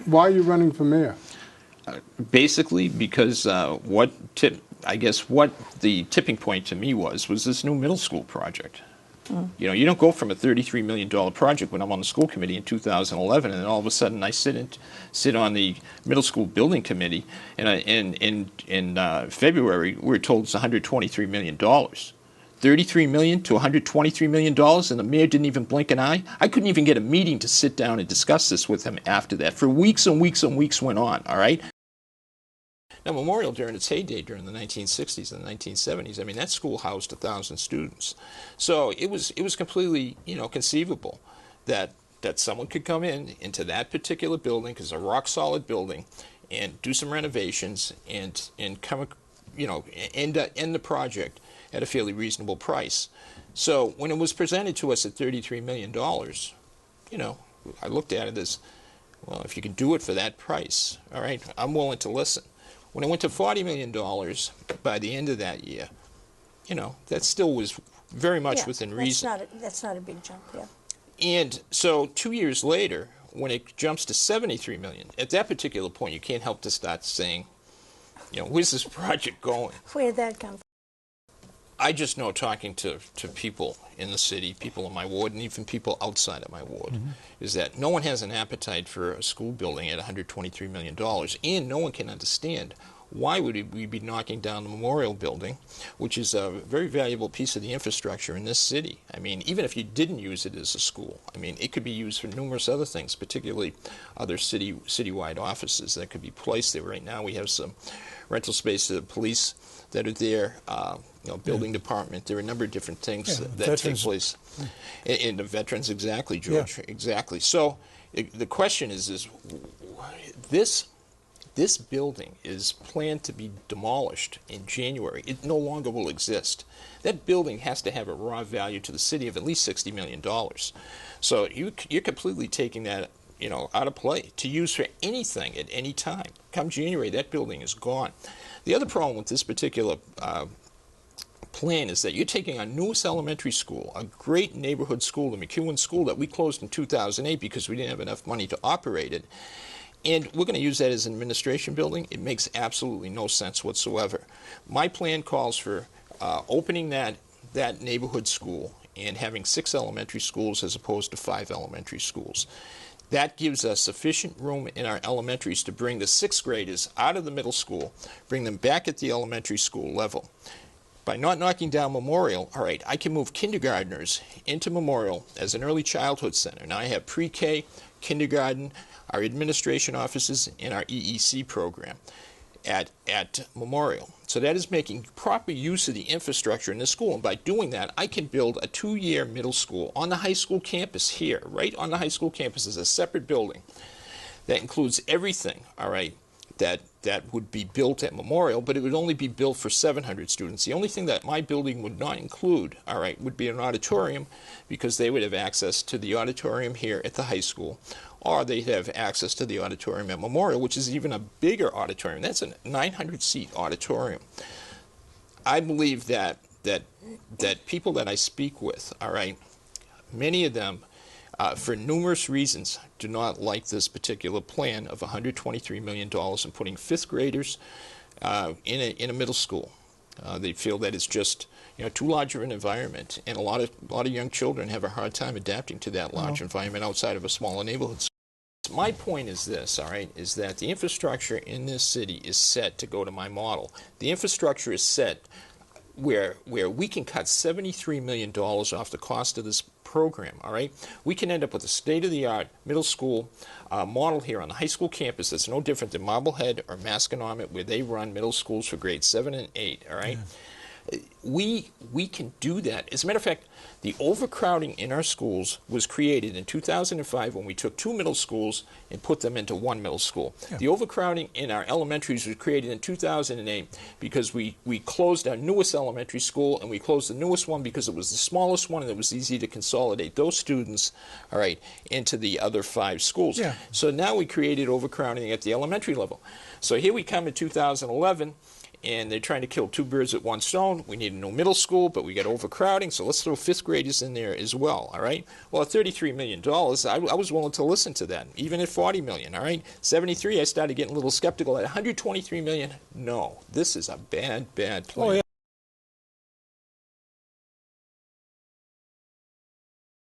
Why are you running for mayor? Basically, because what the tipping point to me was this new middle school project. You know, you don't go from a $33 million project when I'm on the school committee in 2011, and then all of a sudden I sit on the middle school building committee, and in February we were told it's $123 million. $33 million to $123 million, and the mayor didn't even blink an eye. I couldn't even get a meeting to sit down and discuss this with him after that. For weeks and weeks and weeks went on, all right? Now, Memorial, during its heyday during the 1960s and the 1970s, I mean, that school housed 1,000 students. So it was completely, you know, conceivable that someone could come into that particular building, because it's a rock-solid building, and do some renovations and come, you know, end the project at a fairly reasonable price. So when it was presented to us at $33 million, you know, I looked at it as, well, if you can do it for that price, all right, I'm willing to listen. When it went to $40 million by the end of that year, you know, that still was very much within reason. That's not a big jump, yeah. And so 2 years later, when it jumps to $73 million, at that particular point, you can't help to start saying, you know, where's this project going? Where'd that come from? I just know, talking to people in the city, people in my ward, and even people outside of my ward, is that no one has an appetite for a school building at $123 million, and no one can understand why would we be knocking down the Memorial Building, which is a very valuable piece of the infrastructure in this city. I mean, even if you didn't use it as a school, I mean, it could be used for numerous other things, particularly other citywide offices that could be placed there. Right now we have some rental space to the police that are there, you know, building department. There are a number of different things that take place. And the veterans, exactly, George, exactly. So the question is this building is planned to be demolished in January. It no longer will exist. That building has to have a raw value to the city of at least $60 million. So you're completely taking that, you know, out of play to use for anything at any time. Come January, that building is gone. The other problem with this particular plan is that you're taking our newest elementary school, a great neighborhood school, the McEwen School, that we closed in 2008 because we didn't have enough money to operate it, and we're going to use that as an administration building. It makes absolutely no sense whatsoever. My plan calls for opening that neighborhood school and having 6 elementary schools as opposed to 5 elementary schools. That gives us sufficient room in our elementaries to bring the 6th graders out of the middle school, bring them back at the elementary school level. By not knocking down Memorial, all right, I can move kindergartners into Memorial as an early childhood center. Now I have pre-K, kindergarten, our administration offices, and our EEC program at Memorial. So that is making proper use of the infrastructure in the school. And by doing that, I can build a 2-year middle school on the high school campus here, right on the high school campus, as a separate building that includes everything, all right, that would be built at Memorial, but it would only be built for 700 students. The only thing that my building would not include, all right, would be an auditorium, because they would have access to the auditorium here at the high school, or they'd have access to the auditorium at Memorial, which is even a bigger auditorium. That's a 900-seat auditorium. I believe that people that I speak with, all right, many of them, for numerous reasons, do not like this particular plan of $123 million and putting 5th graders in a middle school. They feel that it's just, you know, too large of an environment, and a lot of young children have a hard time adapting to that large environment outside of a smaller neighborhood. My point is this, all right, is that the infrastructure in this city is set to go to my model. The infrastructure is set where we can cut $73 million off the cost of this program, all right? We can end up with a state-of-the-art middle school model here on the high school campus that's no different than Marblehead or Masconomet, where they run middle schools for grades 7 and 8, all right? Yeah. We can do that. As a matter of fact, the overcrowding in our schools was created in 2005 when we took 2 middle schools and put them into 1 middle school. Yeah. The overcrowding in our elementaries was created in 2008 because we closed our newest elementary school, and we closed the newest one because it was the smallest one and it was easy to consolidate those students, all right, into the other 5 schools. Yeah. So now we created overcrowding at the elementary level. So here we come in 2011, and they're trying to kill two birds with one stone. We need a new middle school, but we got overcrowding, so let's throw fifth graders in there as well, all right? Well, at $33 million, I was willing to listen to that, even at $40 million, all right? 73, I started getting a little skeptical. At $123 million, no, this is a bad plan. Oh,